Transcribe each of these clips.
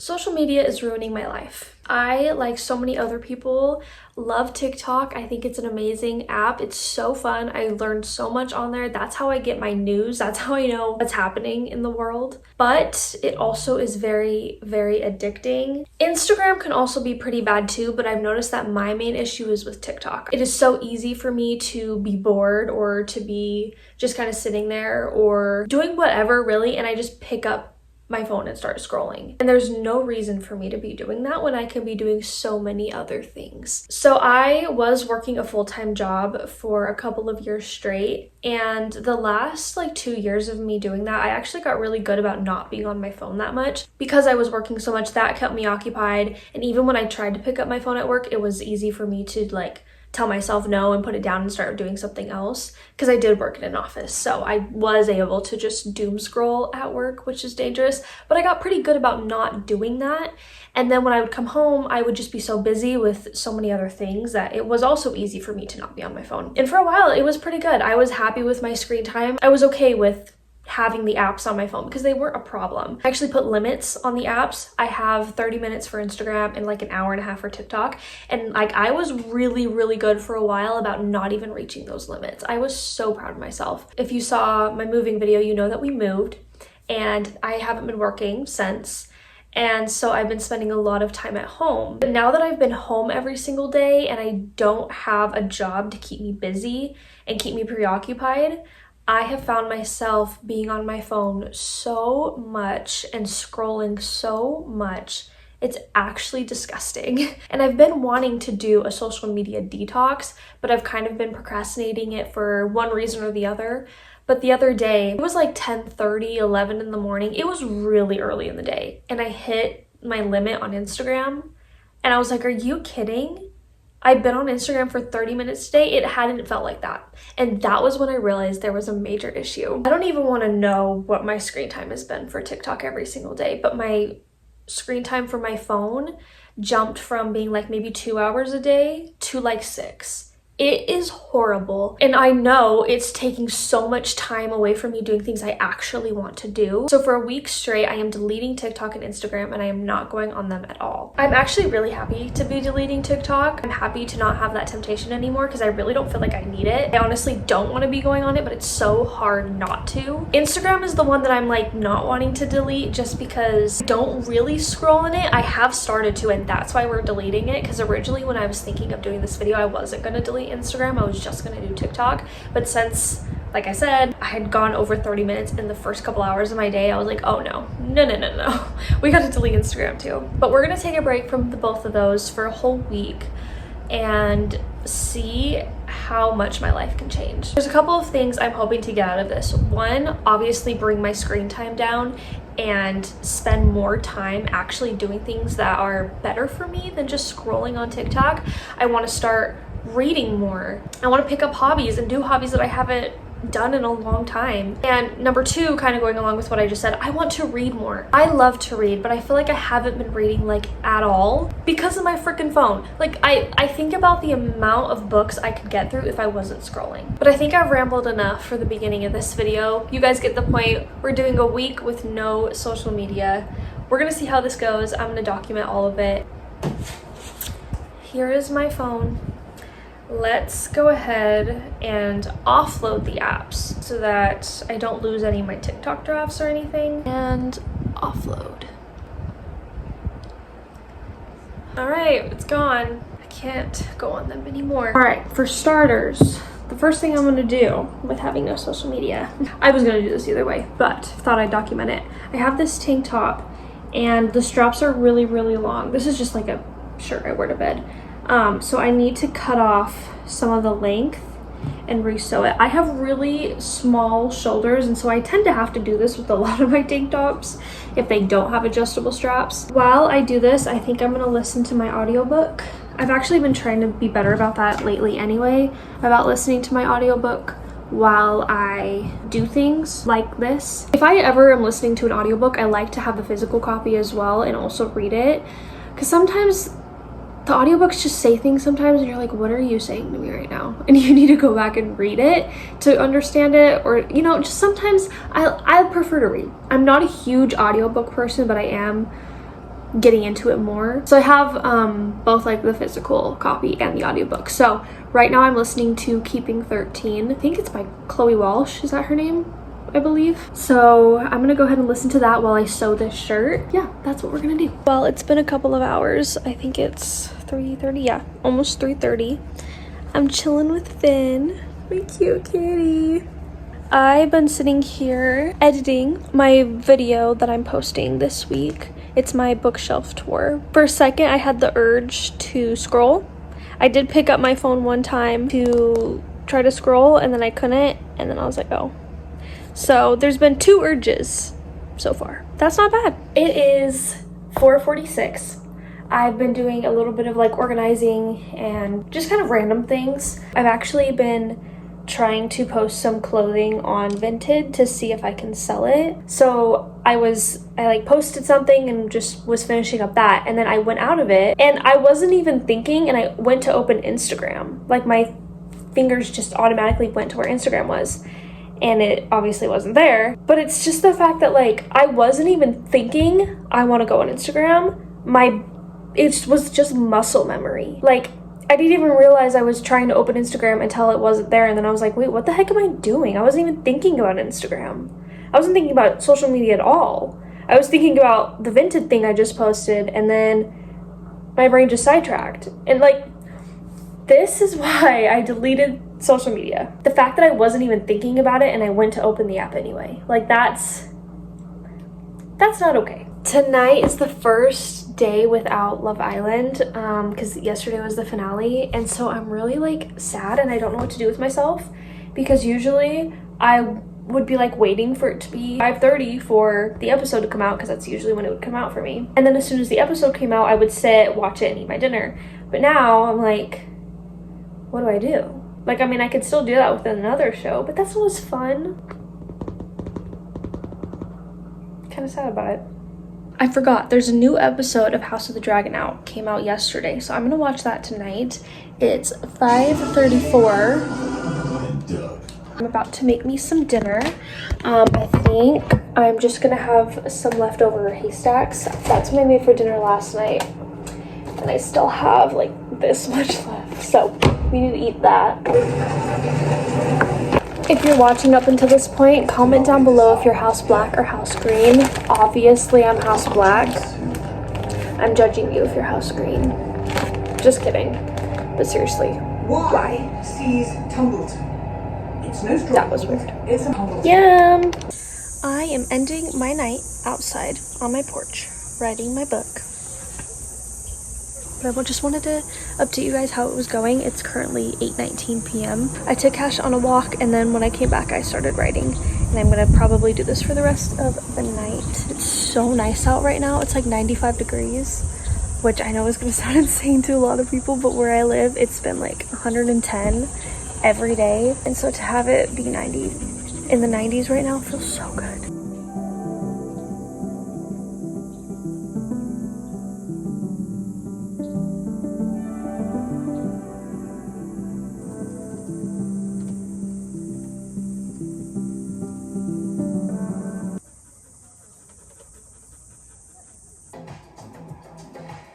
Social media is ruining my life. I, like so many other people, love TikTok. I think it's an amazing app. It's so fun. I learned so much on there. That's how I get my news. That's how I know what's happening in the world. But it also is very, very addicting. Instagram can also be pretty bad too, but I've noticed that my main issue is with TikTok. It is so easy for me to be bored or to be just kind of sitting there or doing whatever really, and I just pick up my phone and start scrolling. And there's no reason for me to be doing that when I could be doing so many other things. So I was working a full-time job for a couple of years straight, and the last 2 years of me doing that, I actually got really good about not being on my phone that much. Because I was working so much, that kept me occupied, and even when I tried to pick up my phone at work, it was easy for me to tell myself no and put it down and start doing something else, because I did work in an office, so I was able to just doom scroll at work, which is dangerous, but I got pretty good about not doing that. And then when I would come home, I would just be so busy with so many other things that it was also easy for me to not be on my phone. And for a while, it was pretty good. I was happy with my screen time. I was okay with having the apps on my phone because they weren't a problem. I actually put limits on the apps. I have 30 minutes for Instagram and an hour and a half for TikTok. And I was really, really good for a while about not even reaching those limits. I was so proud of myself. If you saw my moving video, you know that we moved and I haven't been working since. And so I've been spending a lot of time at home. But now that I've been home every single day and I don't have a job to keep me busy and keep me preoccupied, I have found myself being on my phone so much and scrolling so much. It's actually disgusting. And I've been wanting to do a social media detox, but I've kind of been procrastinating it for one reason or the other. But the other day, it was 10:30, 11 in the morning. It was really early in the day. And I hit my limit on Instagram. And I was like, are you kidding? I've been on Instagram for 30 minutes today. It hadn't felt like that. And that was when I realized there was a major issue. I don't even want to know what my screen time has been for TikTok every single day, but my screen time for my phone jumped from being maybe 2 hours a day to 6. It is horrible. And I know it's taking so much time away from me doing things I actually want to do. So for a week straight, I am deleting TikTok and Instagram and I am not going on them at all. I'm actually really happy to be deleting TikTok. I'm happy to not have that temptation anymore because I really don't feel like I need it. I honestly don't want to be going on it, but it's so hard not to. Instagram is the one that I'm not wanting to delete just because I don't really scroll in it. I have started to, and that's why we're deleting it, because originally when I was thinking of doing this video, I wasn't going to delete Instagram. I was just gonna do TikTok, but since, like I said, I had gone over 30 minutes in the first couple hours of my day, I was like, oh no, we gotta delete Instagram too. But we're gonna take a break from the both of those for a whole week and see how much my life can change. There's a couple of things I'm hoping to get out of this. One, obviously bring my screen time down and spend more time actually doing things that are better for me than just scrolling on TikTok. I want to start reading more. I want to pick up hobbies and do hobbies that I haven't done in a long time. And number two, kind of going along with what I just said, I want to read more. I love to read, but I feel like I haven't been reading at all because of my freaking phone. I think about the amount of books I could get through if I wasn't scrolling. But I think I've rambled enough for the beginning of this video. You guys get the point. We're doing a week with no social media. We're gonna see how this goes. I'm gonna document all of it. Here is my phone. Let's go ahead and offload the apps so that I don't lose any of my TikTok drafts or anything. And offload. All right, it's gone. I can't go on them anymore. All right, for starters, the first thing I'm gonna do with having no social media, I was gonna do this either way, but thought I'd document it. I have this tank top and the straps are really, really long. This is just a shirt I wear to bed. So I need to cut off some of the length and resew it. I have really small shoulders, and so I tend to have to do this with a lot of my tank tops if they don't have adjustable straps. While I do this, I think I'm gonna listen to my audiobook. I've actually been trying to be better about that lately anyway, about listening to my audiobook while I do things like this. If I ever am listening to an audiobook, I like to have the physical copy as well and also read it, because sometimes the audiobooks just say things sometimes and you're like, what are you saying to me right now? And you need to go back and read it to understand it, or just sometimes I prefer to read. I'm not a huge audiobook person, but I am getting into it more. So I have both like the physical copy and the audiobook. So right now I'm listening to Keeping 13. I think it's by Chloe Walsh. Is that her name? I believe. So I'm gonna go ahead and listen to that while I sew this shirt. Yeah, that's what we're gonna do. Well, it's been a couple of hours. I think it's 3:30. Yeah, almost 3:30. I'm chilling with Finn, my cute kitty. I've been sitting here editing my video that I'm posting this week. It's my bookshelf tour. For a second, I had the urge to scroll. I did pick up my phone one time to try to scroll, and then I couldn't, and then I was like, oh. So there's been 2 urges so far. That's not bad. It is 4:46. I've been doing a little bit of like organizing and just kind of random things. I've actually been trying to post some clothing on Vinted to see if I can sell it. So I like posted something and just was finishing up that, and then I went out of it and I wasn't even thinking, and I went to open Instagram. Like my fingers just automatically went to where Instagram was, and it obviously wasn't there. But it's just the fact that like I wasn't even thinking I want to go on Instagram. It was just muscle memory. Like I didn't even realize I was trying to open Instagram until it wasn't there, and then I was like, wait, what the heck am I doing? I wasn't even thinking about Instagram. I wasn't thinking about social media at all. I was thinking about the Vinted thing I just posted, and then my brain just sidetracked. And like, this is why I deleted social media. The fact that I wasn't even thinking about it and I went to open the app anyway. Like that's not okay. Tonight is the first day without Love Island because yesterday was the finale, and so I'm really like sad and I don't know what to do with myself, because usually I would be like waiting for it to be 5:30 for the episode to come out, because that's usually when it would come out for me, and then as soon as the episode came out I would sit, watch it, and eat my dinner. But now I'm like, what do I do? Like, I mean, I could still do that with another show, but that's not as fun. Kind of sad about it. I forgot, there's a new episode of House of the Dragon came out yesterday, so I'm gonna watch that tonight. It's 5:34. I'm about to make me some dinner. I think I'm just gonna have some leftover haystacks. That's what I made for dinner last night, and I still have like this much left, so we need to eat that. If you're watching up until this point, comment down below if you're house black or house green. Obviously, I'm house black. I'm judging you if you're house green. Just kidding. But seriously, why? Sees Tumbleton. It's no straw. That was weird. It's a Tumbleton. Yum! I am ending my night outside on my porch, writing my book. But I just wanted to update you guys how it was going. It's currently 8:19 p.m. I took Cash on a walk, and then when I came back, I started writing. And I'm gonna probably do this for the rest of the night. It's so nice out right now. It's like 95 degrees, which I know is gonna sound insane to a lot of people, but where I live, it's been like 110 every day. And so to have it be 90 in the 90s right now feels so good.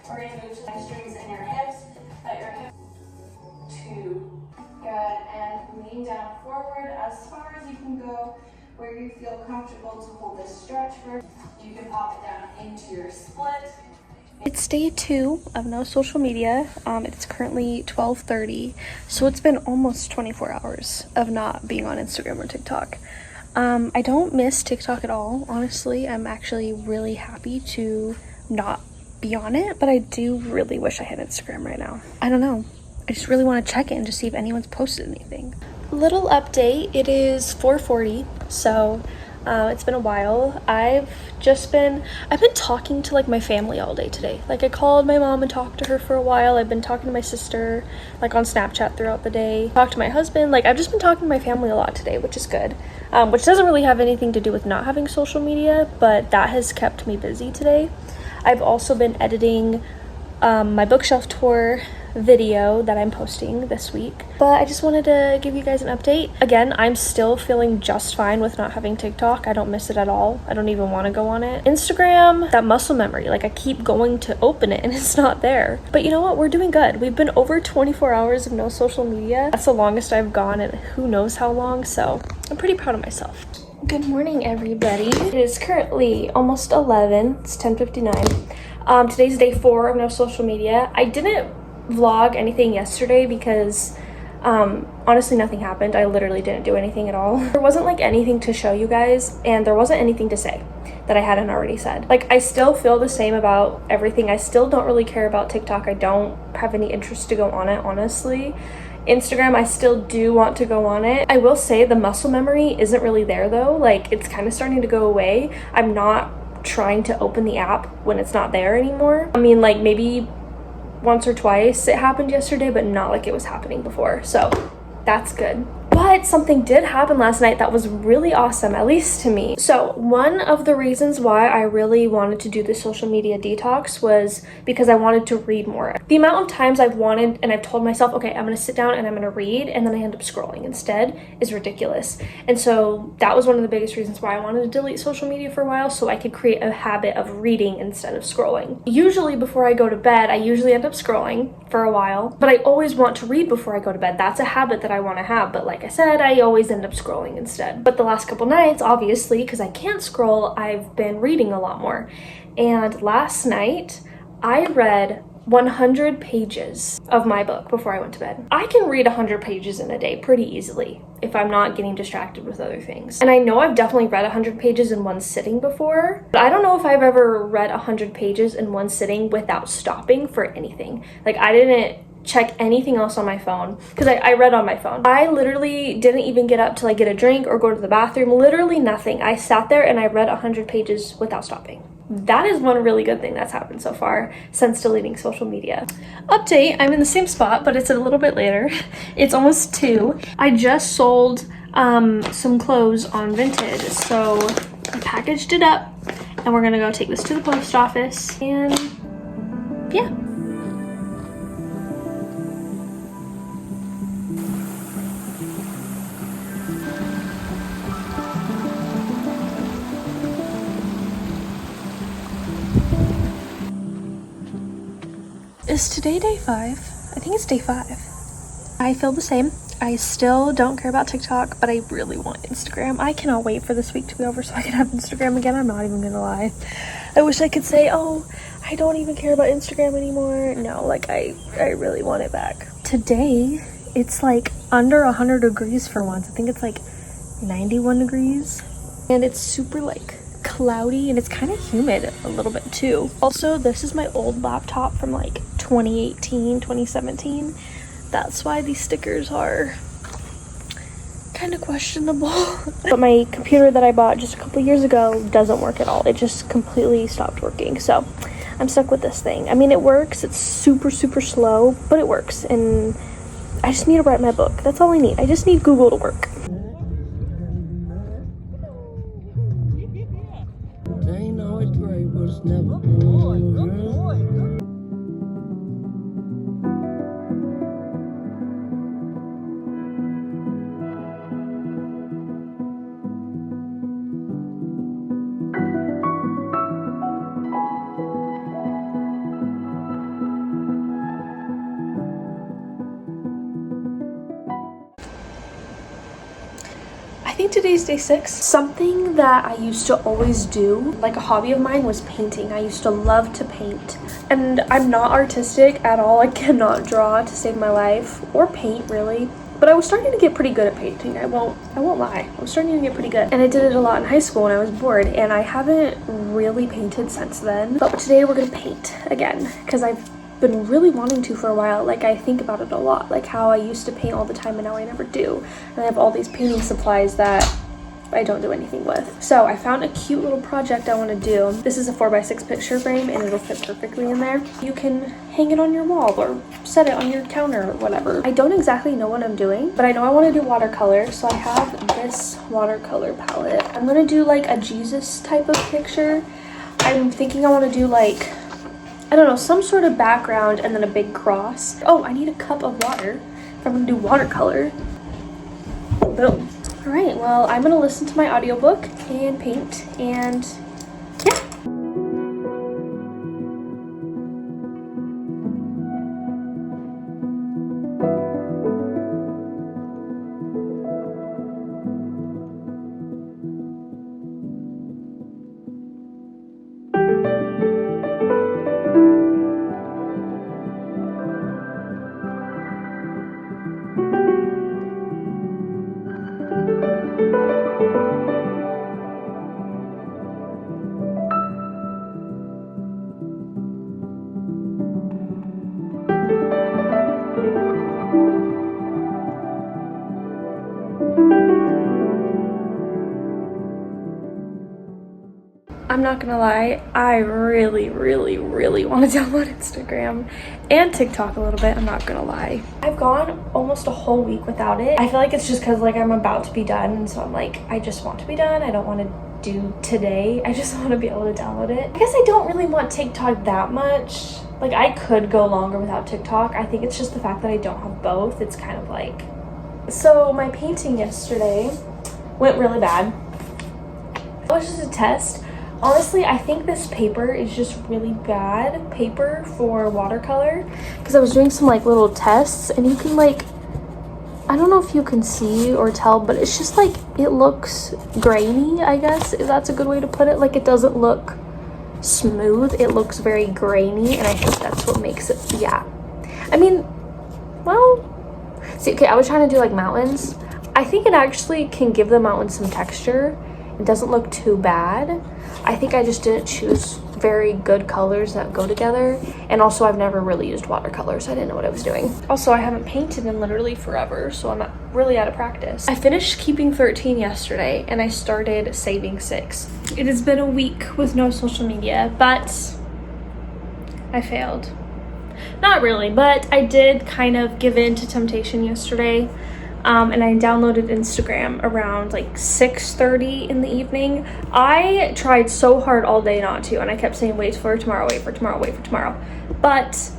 We're going to move to the strings in your hips. Let your hips. 2. Good. And lean down forward as far as you can go, where you feel comfortable to hold this stretch for. You can pop it down into your split. It's day 2 of no social media. It's currently 12:30, so it's been almost 24 hours of not being on Instagram or TikTok. I don't miss TikTok at all, honestly. I'm actually really happy to not be on it, but I do really wish I had Instagram right now. I don't know. I just really want to check it and just see if anyone's posted anything. Little update, it is 4:40, so it's been a while. I've been talking to like my family all day today. Like I called my mom and talked to her for a while. I've been talking to my sister like on Snapchat throughout the day. Talked to my husband. Like I've just been talking to my family a lot today, which is good. Which doesn't really have anything to do with not having social media, but that has kept me busy today. I've also been editing my bookshelf tour video that I'm posting this week, but I just wanted to give you guys an update. Again, I'm still feeling just fine with not having TikTok. I don't miss it at all. I don't even want to go on it. Instagram, that muscle memory, like I keep going to open it and it's not there. But you know what? We're doing good. We've been over 24 hours of no social media. That's the longest I've gone in who knows how long, so I'm pretty proud of myself. Good morning, everybody. It is currently almost 11. It's 10:59. Today's day 4 of no social media. I didn't vlog anything yesterday because honestly nothing happened. I literally didn't do anything at all. There wasn't like anything to show you guys, and there wasn't anything to say that I hadn't already said. Like, I still feel the same about everything. I still don't really care about TikTok. I don't have any interest to go on it, honestly. Instagram, I still do want to go on it. I will say the muscle memory isn't really there though. Like, it's kind of starting to go away. I'm not trying to open the app when it's not there anymore. I mean, like maybe once or twice it happened yesterday, but not like it was happening before. So that's good. But something did happen last night that was really awesome, at least to me. So one of the reasons why I really wanted to do the social media detox was because I wanted to read more. The amount of times I've wanted and I've told myself, okay, I'm gonna sit down and I'm gonna read, and then I end up scrolling instead is ridiculous. And so that was one of the biggest reasons why I wanted to delete social media for a while, so I could create a habit of reading instead of scrolling. Usually before I go to bed, I usually end up scrolling for a while, but I always want to read before I go to bed. That's a habit that I want to have, but like I said, I always end up scrolling instead. But the last couple nights, obviously, because I can't scroll, I've been reading a lot more. And last night, I read 100 pages of my book before I went to bed. I can read 100 pages in a day pretty easily if I'm not getting distracted with other things. And I know I've definitely read 100 pages in one sitting before, but I don't know if I've ever read 100 pages in one sitting without stopping for anything. Like, I didn't check anything else on my phone because I read on my phone. I literally didn't even get up to like get a drink or go to the bathroom, literally nothing. I sat there and I read 100 pages without stopping. That is one really good thing that's happened so far since deleting social media. Update, I'm in the same spot, but it's a little bit later. It's almost 2. I just sold some clothes on Vinted, so I packaged it up and we're gonna go take this to the post office, and yeah. Is today day 5? I think it's day 5. I feel the same. I still don't care about TikTok, but I really want Instagram. I cannot wait for this week to be over so I can have Instagram again. I'm not even gonna lie. I wish I could say, oh, I don't even care about Instagram anymore. No, like I really want it back. Today, it's like under 100 degrees for once. I think it's like 91 degrees. And it's super like cloudy, and it's kind of humid a little bit too. Also, this is my old laptop from like 2018, 2017. That's why these stickers are kind of questionable. But my computer that I bought just a couple years ago doesn't work at all. It just completely stopped working. So I'm stuck with this thing. I mean, it works. It's super, super slow, but it works. And I just need to write my book. That's all I need. I just need Google to work. They know it great was never born. I think today's day 6. Something that I used to always do, like a hobby of mine, was painting. I used to love to paint. And I'm not artistic at all. I cannot draw to save my life, or paint really. But I was starting to get pretty good at painting. I won't lie. I was starting to get pretty good. And I did it a lot in high school when I was bored, and I haven't really painted since then. But today we're gonna paint again, because I've been really wanting to for a while. Like, I think about it a lot, like how I used to paint all the time and now I never do. And I have all these painting supplies that I don't do anything with. So I found a cute little project I want to do. This is a 4x6 picture frame, and it'll fit perfectly in there. You can hang it on your wall or set it on your counter or whatever. I don't exactly know what I'm doing, but I know I want to do watercolor, so I have this watercolor palette. I'm gonna do like a Jesus type of picture. I'm thinking I want to do like I don't know, some sort of background and then a big cross. Oh, I need a cup of water if I'm gonna do watercolor. Boom. All right, well, I'm gonna listen to my audiobook and paint, and yeah. I'm not gonna lie, I really want to download Instagram and TikTok a little bit, I'm not gonna lie. I've gone almost a whole week without it. I feel like it's just because like I'm about to be done, and so I'm like, I just want to be done. I don't want to do today. I just want to be able to download it. I guess I don't really want TikTok that much. Like I could go longer without TikTok. I think it's just the fact that I don't have both. It's kind of like... So my painting yesterday went really bad. It was just a test. Honestly, I think this paper is just really bad paper for watercolor, because I was doing some like little tests, and you can like, I don't know if you can see or tell, but it's just like, it looks grainy, I guess, if that's a good way to put it. Like it doesn't look smooth, it looks very grainy, and I think that's what makes it, yeah. I mean, well, see, okay, I was trying to do like mountains. I think it actually can give the mountains some texture. It doesn't look too bad. I think I just didn't choose very good colors that go together. And also I've never really used watercolors. I didn't know what I was doing. Also, I haven't painted in literally forever, so I'm really out of practice. I finished Keeping 13 yesterday, and I started Saving 6. It has been a week with no social media, but I failed. Not really, but I did kind of give in to temptation yesterday. And I downloaded Instagram around like 6:30 in the evening. I tried so hard all day not to, and I kept saying wait for tomorrow, wait for tomorrow, wait for tomorrow. But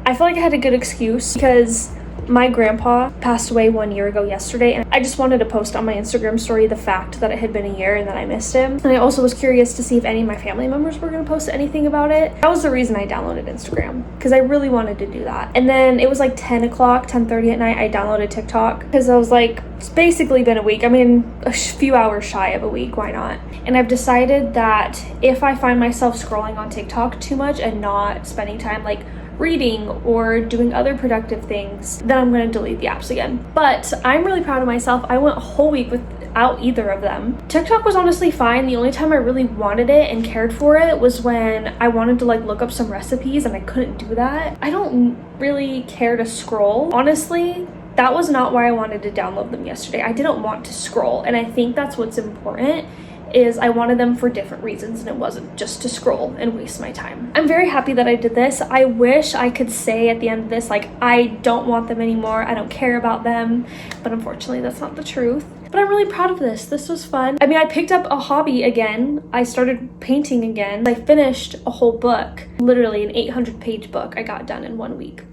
I feel like I had a good excuse because my grandpa passed away 1 year ago yesterday, and I just wanted to post on my Instagram story the fact that it had been a year and that I missed him. And I also was curious to see if any of my family members were going to post anything about it. That was the reason I downloaded Instagram, because I really wanted to do that. And then it was like 10 o'clock, 10:30 at night, I downloaded TikTok, because I was like, it's basically been a week. I mean, a few hours shy of a week, why not? And I've decided that if I find myself scrolling on TikTok too much and not spending time like reading or doing other productive things, then I'm going to delete the apps again. But I'm really proud of myself. I went a whole week without either of them. TikTok was honestly fine. The only time I really wanted it and cared for it was when I wanted to like look up some recipes, and I couldn't do that. I don't really care to scroll. Honestly, that was not why I wanted to download them yesterday. I didn't want to scroll, and I think that's what's important, is I wanted them for different reasons, and it wasn't just to scroll and waste my time. I'm very happy that I did this. I wish I could say at the end of this, like, I don't want them anymore, I don't care about them, but unfortunately that's not the truth. But I'm really proud of this. This was fun. I mean, I picked up a hobby again. I started painting again. I finished a whole book, literally an 800-page book I got done in 1 week.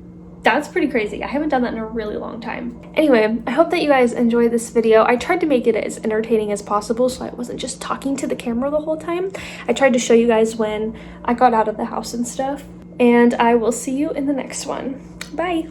That's pretty crazy. I haven't done that in a really long time. Anyway, I hope that you guys enjoyed this video. I tried to make it as entertaining as possible, so I wasn't just talking to the camera the whole time. I tried to show you guys when I got out of the house and stuff. And I will see you in the next one. Bye.